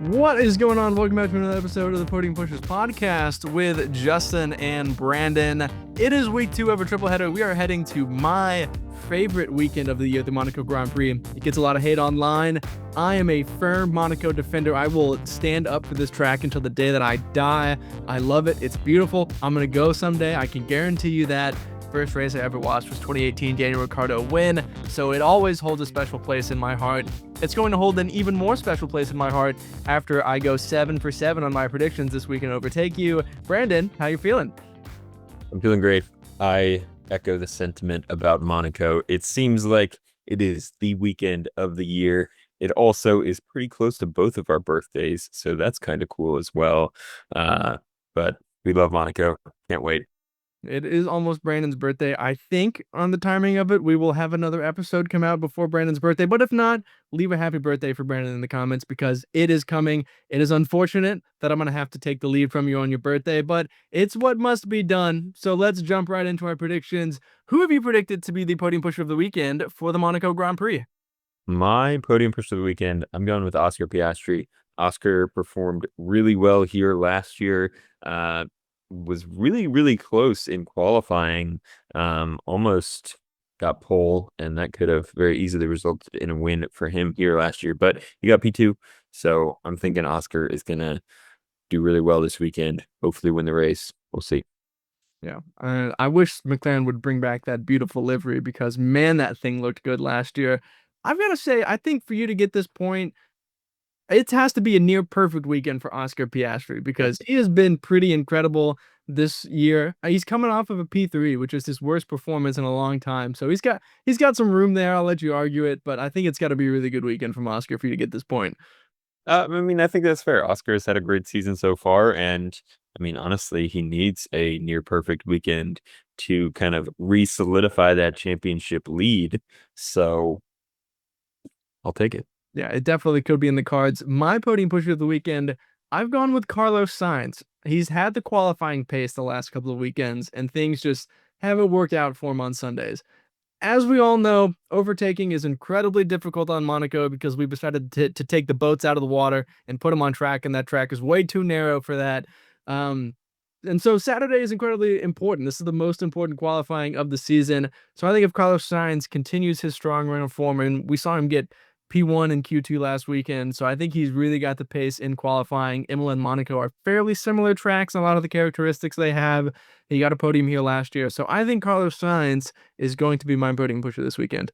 What is going on? Welcome back to another episode of the Podium Pushers podcast with Justin and Brandon. It is week 2 of a triple header. We are heading to my favorite weekend of the year, the Monaco Grand Prix. It gets a lot of hate online. I am a firm Monaco defender. I will stand up for this track until the day that I die. I love it. It's beautiful. I'm going to go someday. I can guarantee you that. First race I ever watched was 2018 Daniel Ricciardo win, so it always holds a special place in my heart. It's going to hold an even more special place in my heart after I go 7 for 7 on my predictions this week and overtake you. Brandon, how you feeling? I'm feeling great. I echo the sentiment about Monaco. It seems like it is the weekend of the year. It also is pretty close to both of our birthdays, so that's kind of cool as well. But we love Monaco. Can't wait. It is almost Brandon's birthday. I think on the timing of it, we will have another episode come out before Brandon's birthday. But if not, leave a happy birthday for Brandon in the comments because it is coming. It is unfortunate that I'm going to have to take the lead from you on your birthday, but it's what must be done. So let's jump right into our predictions. Who have you predicted to be the podium pusher of the weekend for the Monaco Grand Prix? My podium push of the weekend, I'm going with Oscar Piastri. Oscar performed really well here last year. Was really close in qualifying, almost got pole, and that could have very easily resulted in a win for him here last year, but he got P2, so I'm thinking Oscar is gonna do really well this weekend, hopefully win the race. We'll see. Yeah, I wish McLaren would bring back that beautiful livery because, man, that thing looked good last year. I've got to say, I think for you to get this point, it has to be a near perfect weekend for Oscar Piastri because he has been pretty incredible this year. He's coming off of a P3, which is his worst performance in a long time. So he's got some room there. I'll let you argue it, but I think it's got to be a really good weekend from Oscar for you to get this point. I think that's fair. Oscar has had a great season so far, and honestly, he needs a near perfect weekend to kind of re-solidify that championship lead. So I'll take it. Yeah, it definitely could be in the cards. My podium pusher of the weekend, I've gone with Carlos Sainz. He's had the qualifying pace the last couple of weekends, and things just haven't worked out for him on Sundays. As we all know, overtaking is incredibly difficult on Monaco because we decided to take the boats out of the water and put them on track, and that track is way too narrow for that. And so Saturday is incredibly important. This is the most important qualifying of the season. So I think if Carlos Sainz continues his strong run of form, and we saw him get P1 and Q2 last weekend, so I think he's really got the pace in qualifying. Imola and Monaco are fairly similar tracks, a lot of the characteristics they have. He got a podium here last year, so I think Carlos Sainz is going to be my podium pusher this weekend.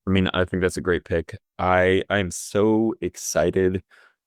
I think that's a great pick. I'm so excited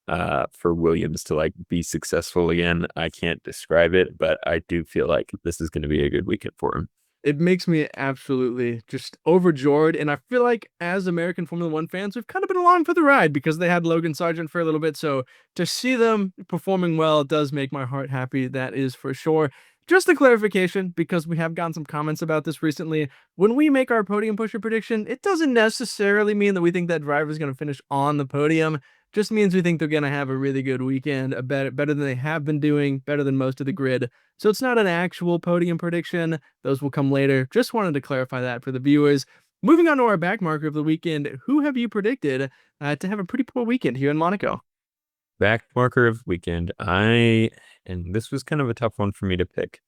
for Williams to be successful again. I can't describe it, but I do feel like this is going to be a good weekend for him. It makes me absolutely just overjoyed, and I feel like as American Formula One fans, we've kind of been along for the ride because they had Logan Sargent for a little bit, so to see them performing well does make my heart happy, that is for sure. Just a clarification, because we have gotten some comments about this recently, when we make our podium pusher prediction, it doesn't necessarily mean that we think that driver is going to finish on the podium. Just means we think they're going to have a really good weekend, better than they have been doing, better than most of the grid. So it's not an actual podium prediction. Those will come later. Just wanted to clarify that for the viewers. Moving on to our back marker of the weekend, who have you predicted to have a pretty poor weekend here in Monaco? Back marker of weekend. And this was kind of a tough one for me to pick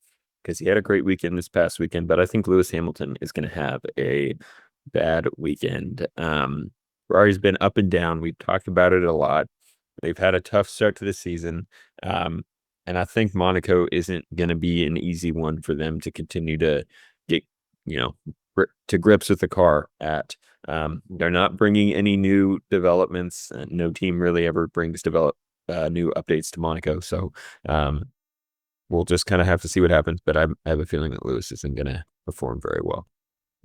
because he had a great weekend this past weekend, but I think Lewis Hamilton is going to have a bad weekend. Ferrari's been up and down. We've talked about it a lot. They've had a tough start to the season. And I think Monaco isn't going to be an easy one for them to continue to get, to grips with the car at. They're not bringing any new developments. No team really ever brings new updates to Monaco. So we'll just kind of have to see what happens. But I have a feeling that Lewis isn't going to perform very well.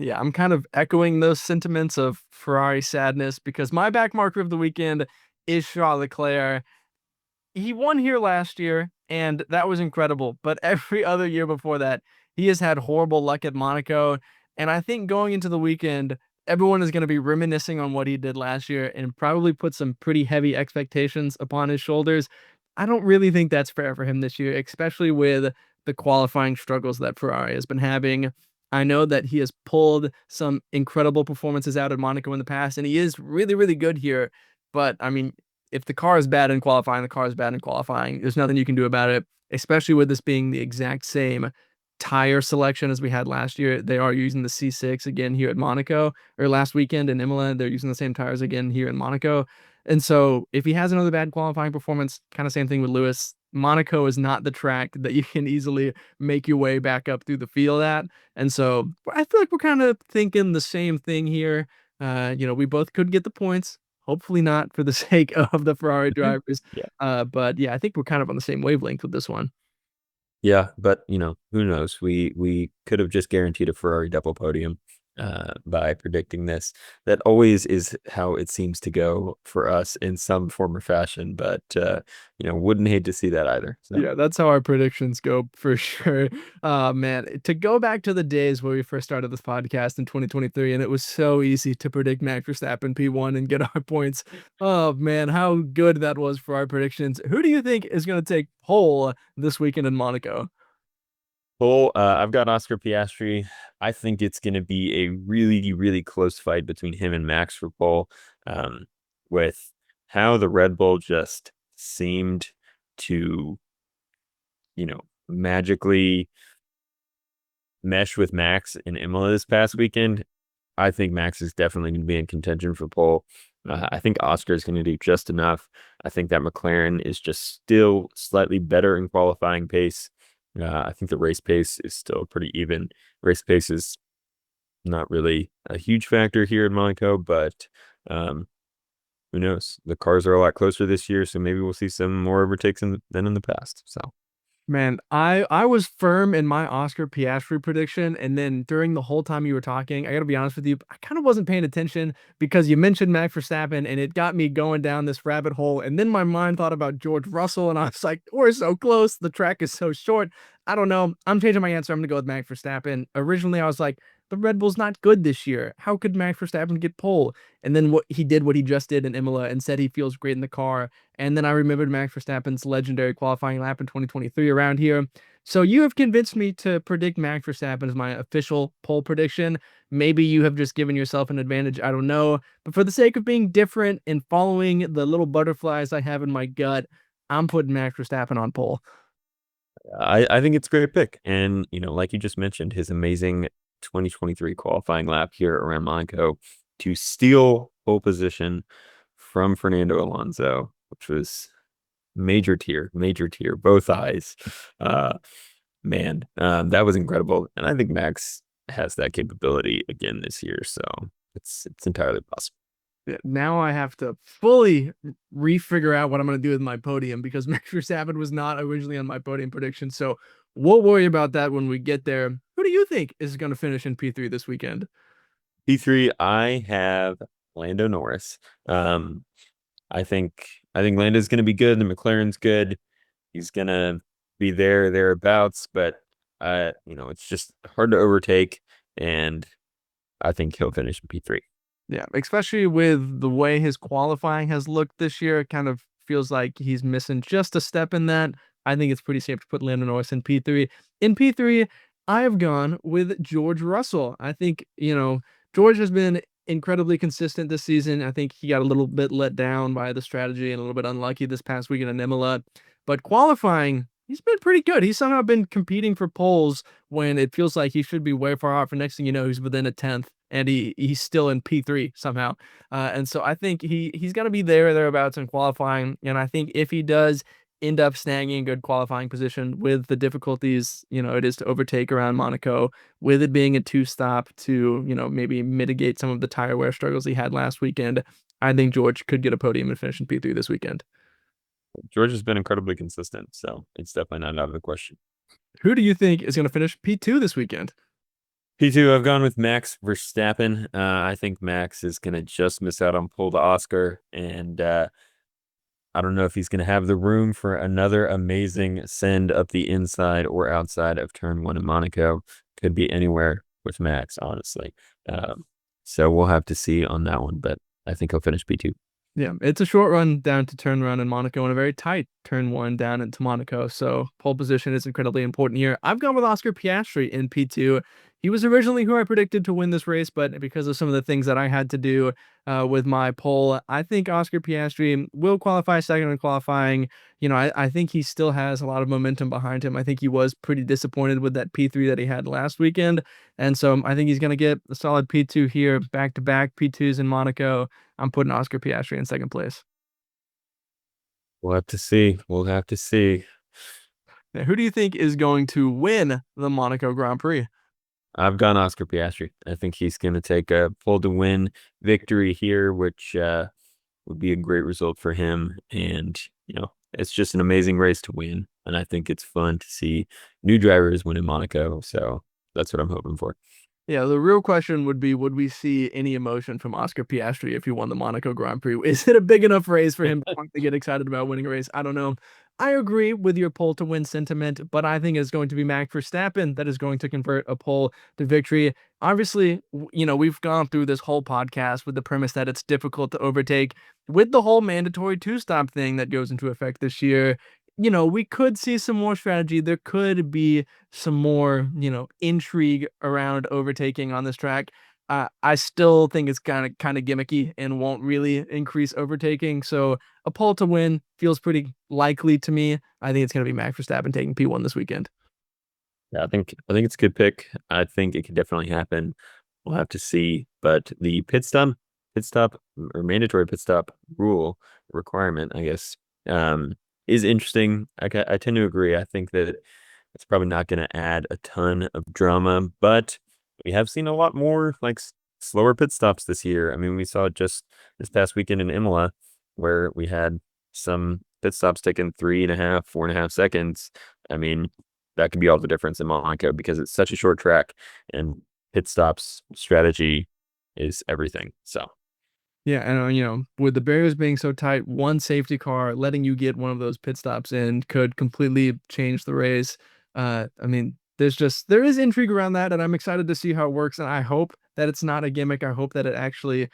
Yeah, I'm kind of echoing those sentiments of Ferrari sadness because my back marker of the weekend is Charles Leclerc. He won here last year, and that was incredible. But every other year before that, he has had horrible luck at Monaco. And I think going into the weekend, everyone is going to be reminiscing on what he did last year and probably put some pretty heavy expectations upon his shoulders. I don't really think that's fair for him this year, especially with the qualifying struggles that Ferrari has been having. I know that he has pulled some incredible performances out at Monaco in the past, and he is really good here. But I mean, if the car is bad in qualifying, the car is bad in qualifying. There's nothing you can do about it, especially with this being the exact same tire selection as we had last year. They are using the C6 again here at Monaco, or last weekend in Imola. They're using the same tires again here in Monaco. And so if he has another bad qualifying performance, kind of same thing with Lewis. Monaco is not the track that you can easily make your way back up through the field at. And so I feel like we're kind of thinking the same thing here. We both could get the points. Hopefully not for the sake of the Ferrari drivers. Yeah. But yeah, I think we're kind of on the same wavelength with this one. Yeah, but who knows? We could have just guaranteed a Ferrari double podium by predicting this. That always is how it seems to go for us in some form or fashion, but wouldn't hate to see that either. So Yeah, that's how our predictions go for sure. Man, to go back to the days where we first started this podcast in 2023, and it was so easy to predict Max Verstappen P1 and get our points. Oh man, how good that was for our predictions. Who do you think is going to take pole this weekend in Monaco? Well, I've got Oscar Piastri. I think it's going to be a really, really close fight between him and Max for pole. With how the Red Bull just seemed to, magically mesh with Max in Imola this past weekend, I think Max is definitely going to be in contention for pole. I think Oscar is going to do just enough. I think that McLaren is just still slightly better in qualifying pace. I think the race pace is still pretty even. Race pace is not really a huge factor here in Monaco, but who knows? The cars are a lot closer this year, so maybe we'll see some more overtakes than in the past. So Man, I was firm in my Oscar Piastri prediction, and then during the whole time you were talking, I gotta be honest with you, I kind of wasn't paying attention because you mentioned Max Verstappen, and it got me going down this rabbit hole. And then my mind thought about George Russell, and I was like, we're so close. The track is so short. I don't know. I'm changing my answer. I'm gonna go with Max Verstappen. Originally, I was like, the Red Bull's not good this year. How could Max Verstappen get pole? And then what he just did in Imola, and said he feels great in the car. And then I remembered Max Verstappen's legendary qualifying lap in 2023 around here. So you have convinced me to predict Max Verstappen as my official pole prediction. Maybe you have just given yourself an advantage. I don't know. But for the sake of being different and following the little butterflies I have in my gut, I'm putting Max Verstappen on pole. I think it's a great pick. And, like you just mentioned, his amazing 2023 qualifying lap here around Monaco to steal pole position from Fernando Alonso, which was major tier, both eyes. Man, that was incredible. And I think Max has that capability again this year. So it's entirely possible. Yeah, now I have to fully refigure out what I'm going to do with my podium because Max Verstappen was not originally on my podium prediction. So we'll worry about that when we get there. Who do you think is going to finish in P3 this weekend? P3, I have Lando Norris. I think Lando's going to be good. The McLaren's good. He's going to be thereabouts, but it's just hard to overtake, and I think he'll finish in P3. Yeah, especially with the way his qualifying has looked this year, it kind of feels like he's missing just a step in that. I think it's pretty safe to put Lando Norris in P3. In P3, I have gone with George Russell. I think, George has been incredibly consistent this season. I think he got a little bit let down by the strategy and a little bit unlucky this past weekend in Imola. But qualifying, he's been pretty good. He's somehow been competing for poles when it feels like he should be way far off. And next thing you know, he's within a tenth, and he's still in P3 somehow. And so I think he's got to be there or thereabouts in qualifying. And I think if he does end up snagging a good qualifying position with the difficulties, it is to overtake around Monaco, with it being a two-stop to, maybe mitigate some of the tire wear struggles he had last weekend, I think George could get a podium and finish in P3 this weekend. George has been incredibly consistent, so it's definitely not out of the question. Who do you think is going to finish P2 this weekend? P2, I've gone with Max Verstappen. I think Max is going to just miss out on pole to Oscar, and I don't know if he's going to have the room for another amazing send up the inside or outside of turn one in Monaco. Could be anywhere with Max, honestly. So we'll have to see on that one, but I think he'll finish P2. Yeah, it's a short run down to turn one in Monaco and a very tight turn one down into Monaco. So pole position is incredibly important here. I've gone with Oscar Piastri in P2. He was originally who I predicted to win this race, but because of some of the things that I had to do with my poll, I think Oscar Piastri will qualify second in qualifying. I think he still has a lot of momentum behind him. I think he was pretty disappointed with that P3 that he had last weekend. And so I think he's going to get a solid P2 here, back to back P2s in Monaco. I'm putting Oscar Piastri in second place. We'll have to see. We'll have to see. Now, who do you think is going to win the Monaco Grand Prix? I've gone Oscar Piastri. I think he's going to take a pull to win victory here, which would be a great result for him. And, it's just an amazing race to win. And I think it's fun to see new drivers win in Monaco. So that's what I'm hoping for. Yeah, the real question would be, would we see any emotion from Oscar Piastri if he won the Monaco Grand Prix? Is it a big enough race for him to want to get excited about winning a race? I don't know. I agree with your pole to win sentiment, but I think it's going to be Max Verstappen that is going to convert a pole to victory. Obviously, we've gone through this whole podcast with the premise that it's difficult to overtake. With the whole mandatory two-stop thing that goes into effect this year, we could see some more strategy. There could be some more, intrigue around overtaking on this track. I still think it's kind of gimmicky and won't really increase overtaking. So a pole to win feels pretty likely to me. I think it's going to be Max Verstappen taking P1 this weekend. Yeah, I think it's a good pick. I think it could definitely happen. We'll have to see. But the pit stop or mandatory pit stop rule requirement, I guess, is interesting. I tend to agree. I think that it's probably not going to add a ton of drama, but we have seen a lot more like slower pit stops this year. I mean, we saw it just this past weekend in Imola, where we had some pit stops taking 3.5, 4.5 seconds. I mean, that could be all the difference in Monaco because it's such a short track and pit stops strategy is everything. So Yeah, and with the barriers being so tight, one safety car letting you get one of those pit stops in could completely change the race. I mean, there is intrigue around that, and I'm excited to see how it works. And I hope that it's not a gimmick. I hope that it actually,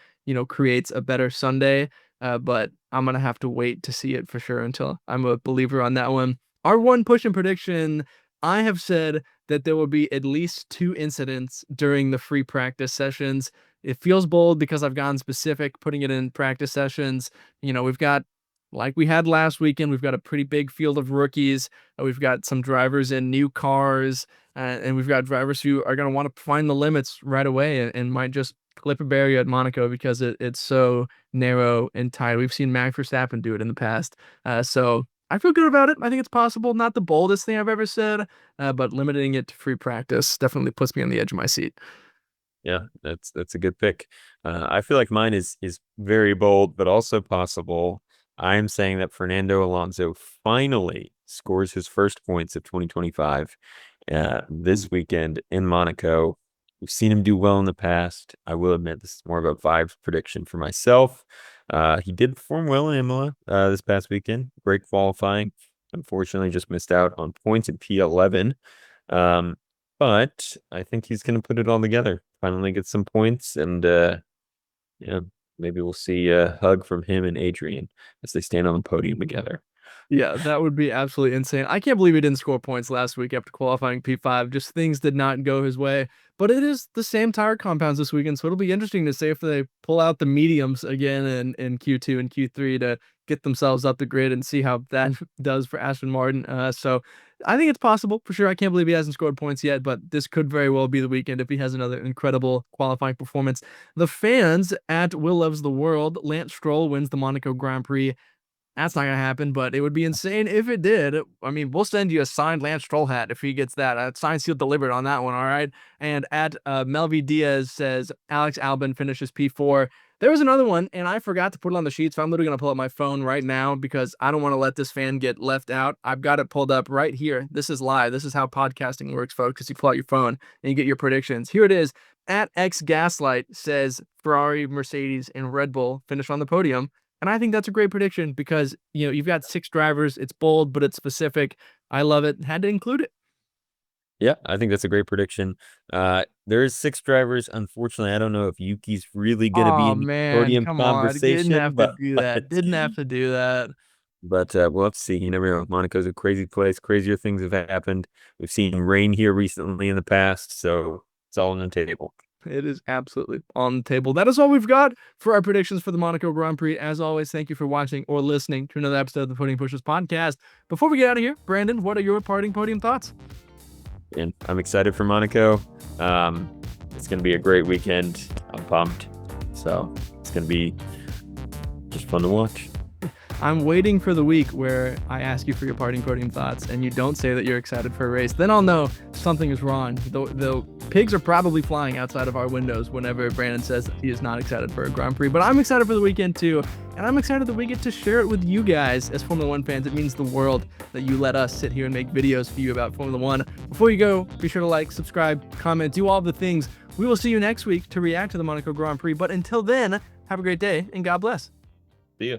creates a better Sunday. But I'm gonna have to wait to see it for sure until I'm a believer on that one. Our one push and prediction, I have said that there will be at least 2 incidents during the free practice sessions. It feels bold because I've gone specific, putting it in practice sessions. We've got, like we had last weekend, we've got a pretty big field of rookies. We've got some drivers in new cars, and we've got drivers who are going to want to find the limits right away and might just clip a barrier at Monaco because it's so narrow and tight. We've seen Max Verstappen do it in the past. So I feel good about it. I think it's possible. Not the boldest thing I've ever said, but limiting it to free practice definitely puts me on the edge of my seat. yeah, that's a good pick. I feel like mine is very bold, but also possible. I'm saying that Fernando Alonso finally scores his first points of 2025 this weekend in Monaco. We've seen him do well in the past. I will admit this is more of a vibes prediction for myself. He did perform well in Imola this past weekend. Great qualifying. Unfortunately, just missed out on points in P11. Um, but I think he's going to put it all together. Finally get some points, and yeah, maybe we'll see a hug from him and Adrian as they stand on the podium together. Yeah, that would be absolutely insane. I can't believe he didn't score points last week after qualifying P5. Just things did not go his way. But it is the same tire compounds this weekend, so it'll be interesting to see if they pull out the mediums again in Q2 and Q3 to get themselves up the grid and see how that does for Aston Martin. So I think it's possible for sure. I can't believe he hasn't scored points yet, but this could very well be the weekend if he has another incredible qualifying performance. The fans at Will Loves the World, Lance Stroll wins the Monaco Grand Prix. That's not gonna happen, but it would be insane if it did. I mean, we'll send you a signed Lance Stroll hat if he gets that. Signed, sealed, delivered on that one, all right? And at Melvi Diaz says, Alex Albon finishes P4. There was another one, and I forgot to put it on the sheet, so I'm literally gonna pull up my phone right now because I don't want to let this fan get left out. I've got it pulled up right here. This is live. This is how podcasting works, folks, because you pull out your phone and you get your predictions. Here it is. At X Gaslight says Ferrari, Mercedes, and Red Bull finish on the podium. And I think that's a great prediction because, you've got 6 drivers. It's bold, but it's specific. I love it. Had to include it. Yeah, I think that's a great prediction. There's 6 drivers. Unfortunately, I don't know if Yuki's really going to be Oh in the man, podium come on. Didn't conversation, have to do that. Didn't have to do that. we'll have to see. You never know. Monaco's a crazy place. Crazier things have happened. We've seen rain here recently in the past, so It's all on the table. It is absolutely on the table. That is all we've got for our predictions for the Monaco Grand Prix. As always, thank you for watching or listening to another episode of the Podium Pushers podcast. Before we get out of here, Brandon, what are your parting podium thoughts? And I'm excited for Monaco. It's going to be a great weekend. I'm pumped. So it's going to be just fun to watch. I'm waiting for the week where I ask you for your parting podium thoughts and you don't say that you're excited for a race. Then I'll know something is wrong. The pigs are probably flying outside of our windows whenever Brandon says that he is not excited for a Grand Prix. But I'm excited for the weekend too. And I'm excited that we get to share it with you guys as Formula One fans. It means the world that you let us sit here and make videos for you about Formula One. Before you go, be sure to like, subscribe, comment, do all the things. We will see you next week to react to the Monaco Grand Prix. But until then, have a great day and God bless. See ya.